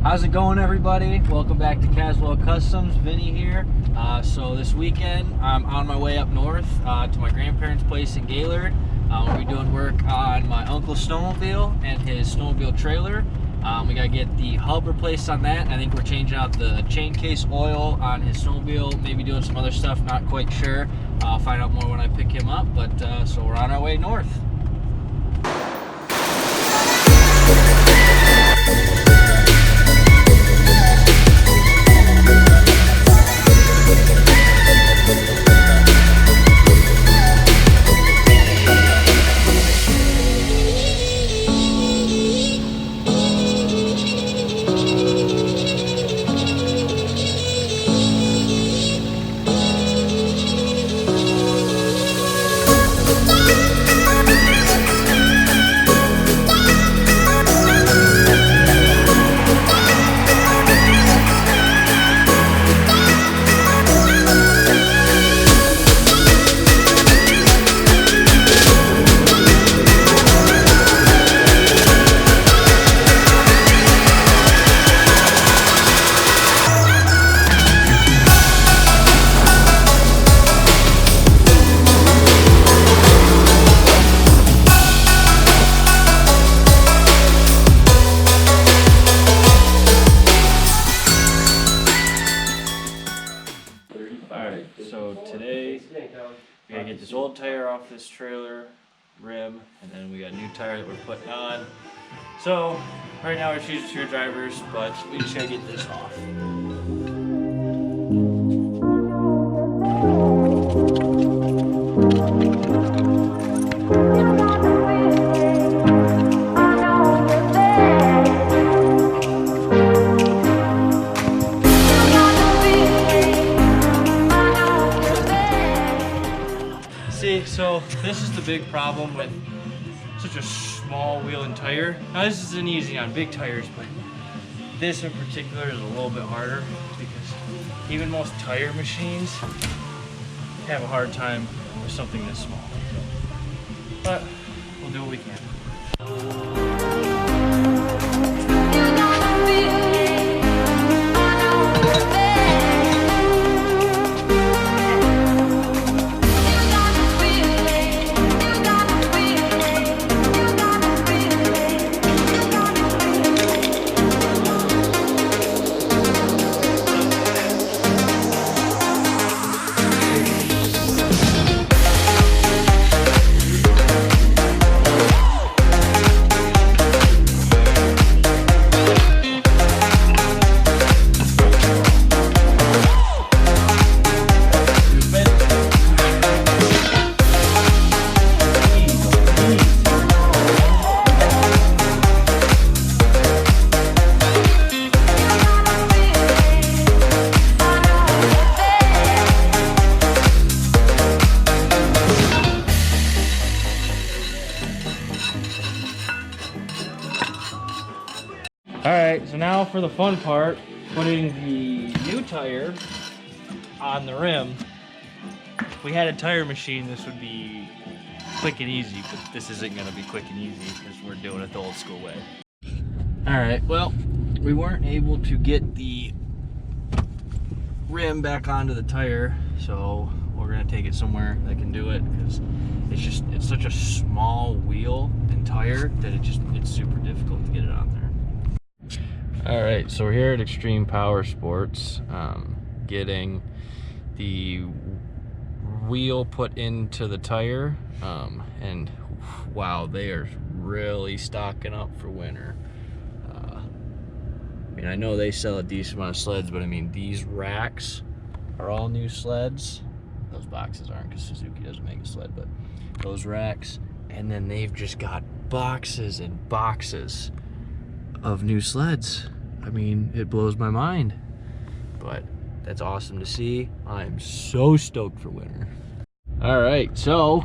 How's it going, everybody? Welcome back to Caswell Customs. Vinny here. So this weekend I'm on my way up north to my grandparents' place in Gaylord. We'll be doing work on my uncle's snowmobile and his snowmobile trailer. We gotta get the hub replaced on that. I think we're changing out the chain case oil on his snowmobile, maybe doing some other stuff, not quite sure. I'll find out more when I pick him up, but so we're on our way north. Alright, so today we gotta get this old tire off this trailer rim, and then we got a new tire that we're putting on. So right now we're using screwdrivers, but we just gotta get this off. So this is the big problem with such a small wheel and tire. Now this isn't easy on big tires, but this in particular is a little bit harder because even most tire machines have a hard time with something this small. But we'll do what we can. Alright, so now for the fun part, putting the new tire on the rim. If we had a tire machine, this would be quick and easy, but this isn't going to be quick and easy because we're doing it the old school way. Alright, well, we weren't able to get the rim back onto the tire, so we're going to take it somewhere that can do it because it's such a small wheel and tire that it's super difficult to get it on there. Alright, so we're here at Extreme Power Sports, getting the wheel put into the tire, and wow, they are really stocking up for winter. I mean, I know they sell a decent amount of sleds, but I mean, these racks are all new sleds. Those boxes aren't because Suzuki doesn't make a sled, but those racks, and then they've just got boxes and boxes of new sleds. I mean, it blows my mind, but that's awesome to see. I'm so stoked for winter. All right, so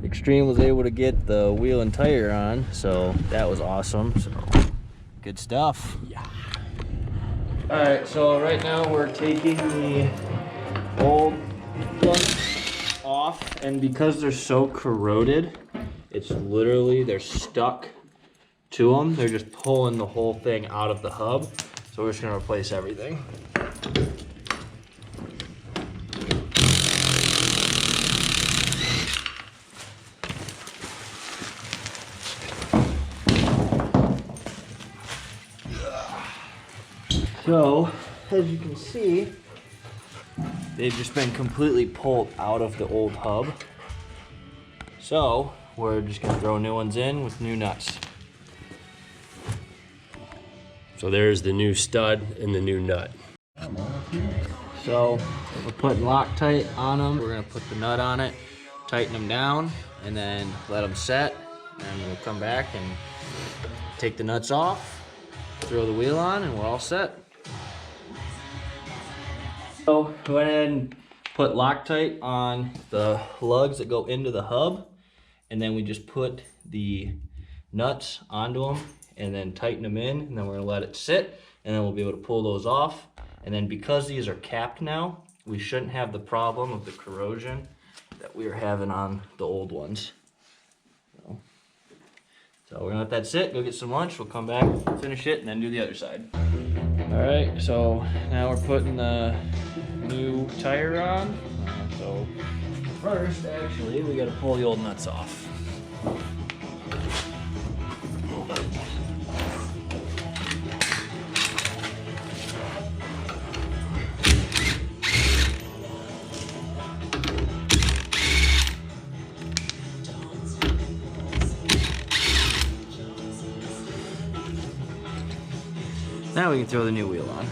Extreme was able to get the wheel and tire on, so that was awesome. So good stuff. Yeah. All right, so right now we're taking the old plugs off, and because they're so corroded, it's literally, they're stuck to them. They're just pulling the whole thing out of the hub. So we're just gonna replace everything. So, as you can see, they've just been completely pulled out of the old hub. So, we're just gonna throw new ones in with new nuts. So there's the new stud and the new nut. So, we're putting Loctite on them. We're gonna put the nut on it, tighten them down, and then let them set. And we'll come back and take the nuts off, throw the wheel on, and we're all set. So go ahead and put Loctite on the lugs that go into the hub, and then we just put the nuts onto them and then tighten them in, and then we're gonna let it sit, and then we'll be able to pull those off. And then because these are capped now, we shouldn't have the problem of the corrosion that we were having on the old ones. So we're gonna let that sit, go get some lunch, we'll come back, finish it, and then do the other side. All right, so now we're putting the new tire on. So first, actually, we gotta pull the old nuts off. Now we can throw the new wheel on.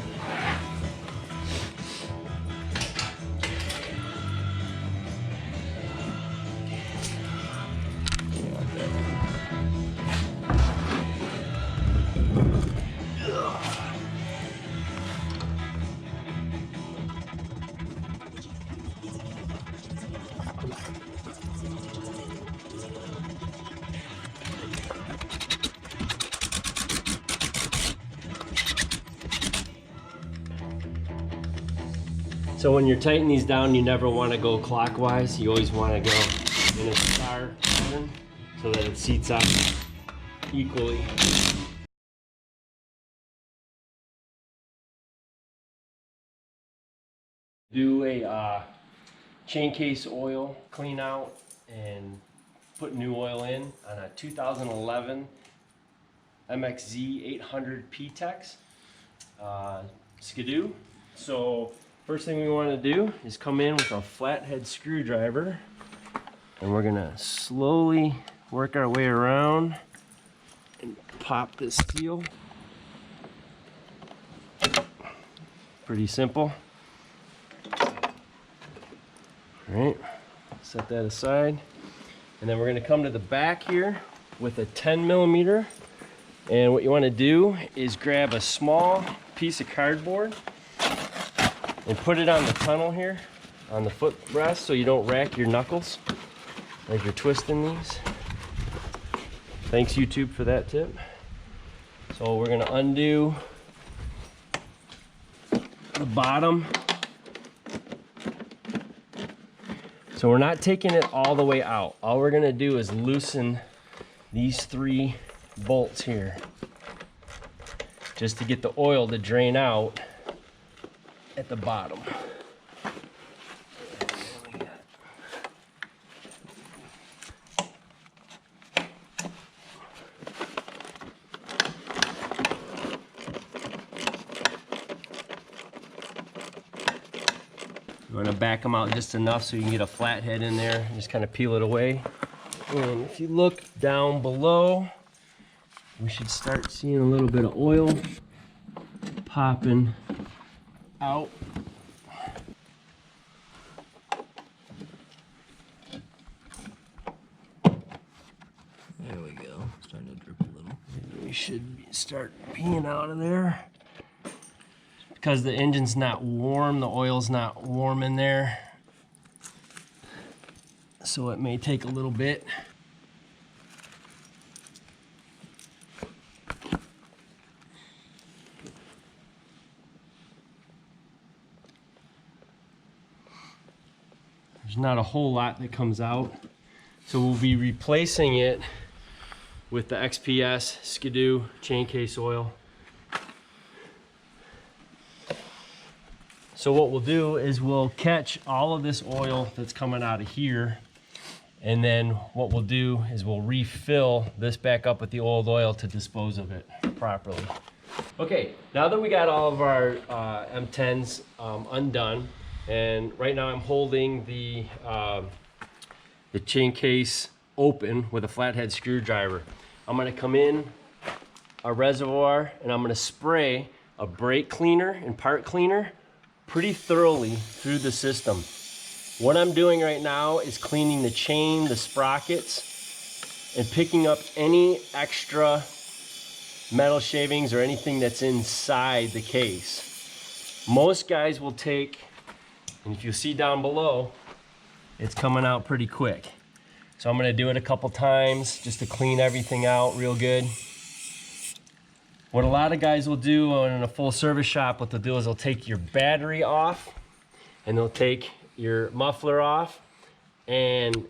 So when you're tightening these down, you never want to go clockwise. You always want to go in a star pattern so that it seats up equally. Do a chain case oil clean out and put new oil in on a 2011 MXZ 800 P-Tex Skidoo. So first thing we want to do is come in with a flathead screwdriver, and we're gonna slowly work our way around and pop this seal. Pretty simple. All right, set that aside. And then we're gonna come to the back here with a 10mm. And what you wanna do is grab a small piece of cardboard and put it on the tunnel here, on the footrest, so you don't rack your knuckles as you're twisting these. Thanks YouTube for that tip. So we're gonna undo the bottom. So we're not taking it all the way out. All we're gonna do is loosen these 3 bolts here, just to get the oil to drain out at the bottom. You want to back them out just enough so you can get a flathead in there, just kind of peel it away. And if you look down below, we should start seeing a little bit of oil popping out. There we go, starting to drip a little. We should start peeing out of there. Because the engine's not warm, the oil's not warm in there. So it may take a little bit. There's not a whole lot that comes out. So we'll be replacing it with the XPS Skidoo chain case oil. So what we'll do is we'll catch all of this oil that's coming out of here, and then what we'll do is we'll refill this back up with the old oil to dispose of it properly. Okay, now that we got all of our M10s undone, and right now I'm holding the chain case open with a flathead screwdriver. I'm gonna come in a reservoir and I'm gonna spray a brake cleaner and part cleaner pretty thoroughly through the system. What I'm doing right now is cleaning the chain, the sprockets, and picking up any extra metal shavings or anything that's inside the case. Most guys will take, and if you see down below, it's coming out pretty quick. So I'm gonna do it a couple times just to clean everything out real good. What a lot of guys will do in a full service shop, what they'll do is they'll take your battery off and they'll take your muffler off, and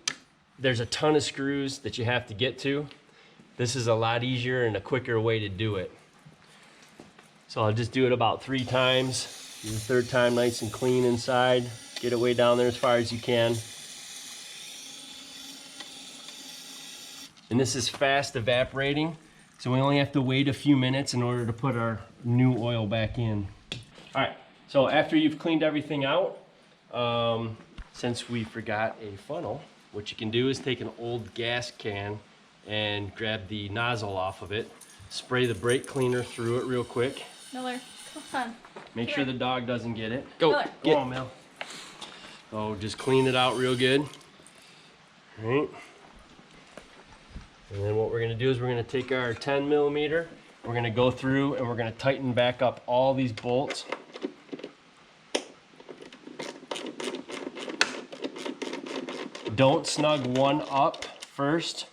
there's a ton of screws that you have to get to. This is a lot easier and a quicker way to do it. So I'll just do it about 3 times. Do the 3rd time nice and clean inside. Get it way down there as far as you can. And this is fast evaporating, so we only have to wait a few minutes in order to put our new oil back in. All right, so after you've cleaned everything out, since we forgot a funnel, what you can do is take an old gas can and grab the nozzle off of it, spray the brake cleaner through it real quick. Miller, come on. Make sure the dog doesn't get it. Go. Miller. Go on, Mel. So just clean it out real good. All right. And then what we're gonna do is we're gonna take our 10 millimeter, we're gonna go through and we're gonna tighten back up all these bolts. Don't snug one up first.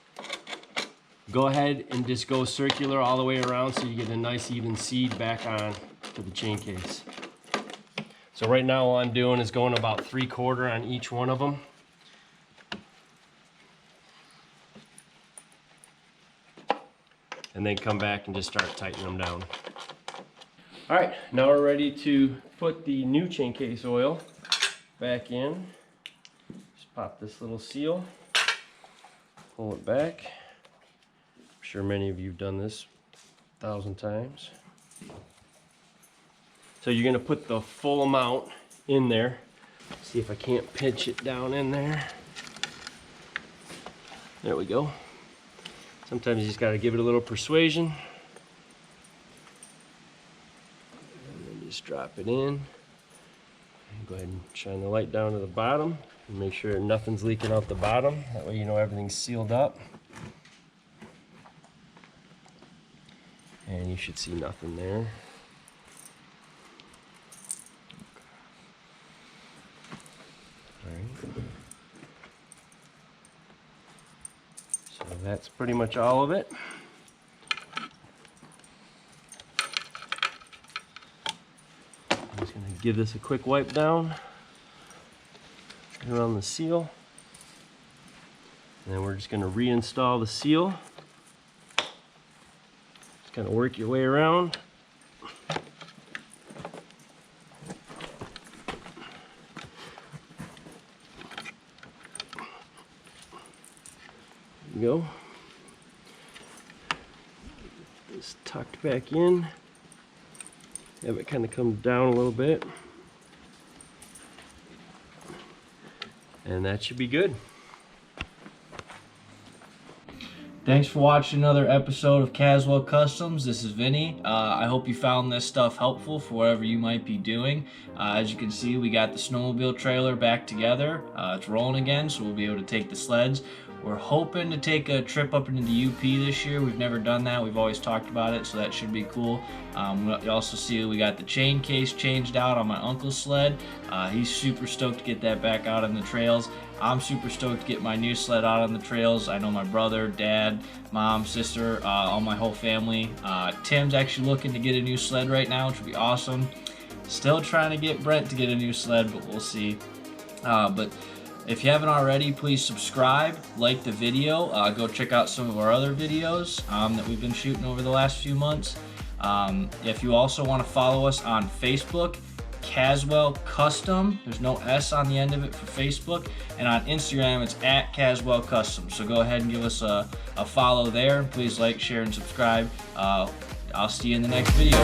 Go ahead and just go circular all the way around so you get a nice even seed back on to the chain case. So right now all I'm doing is going about 3/4 on each one of them. And then come back and just start tightening them down. All right, now we're ready to put the new chain case oil back in. Just pop this little seal, pull it back. I'm sure many of you have done this 1,000 times. So you're gonna put the full amount in there. See if I can't pinch it down in there. There we go. Sometimes you just gotta give it a little persuasion. And then just drop it in. And go ahead and shine the light down to the bottom and make sure nothing's leaking out the bottom. That way you know everything's sealed up. And you should see nothing there. All right. So that's pretty much all of it. I'm just going to give this a quick wipe down around the seal. And then we're just going to reinstall the seal. Just kind of work your way around. Go. It's tucked back in. Have it kind of come down a little bit. And that should be good. Thanks for watching another episode of Caswell Customs. This is Vinny. I hope you found this stuff helpful for whatever you might be doing. As you can see, we got the snowmobile trailer back together. It's rolling again, so we'll be able to take the sleds. We're hoping to take a trip up into the UP this year. We've never done that. We've always talked about it, so that should be cool. You also see we got the chain case changed out on my uncle's sled. He's super stoked to get that back out on the trails. I'm super stoked to get my new sled out on the trails. I know my brother, dad, mom, sister, all my whole family. Tim's actually looking to get a new sled right now, which would be awesome. Still trying to get Brent to get a new sled, but we'll see. But If you haven't already, please subscribe, like the video, go check out some of our other videos that we've been shooting over the last few months. If you also want to follow us on Facebook, Caswell Custom, there's no S on the end of it for Facebook, and on Instagram it's at Caswell Custom. So go ahead and give us a follow there. Please like, share, and subscribe. I'll see you in the next video.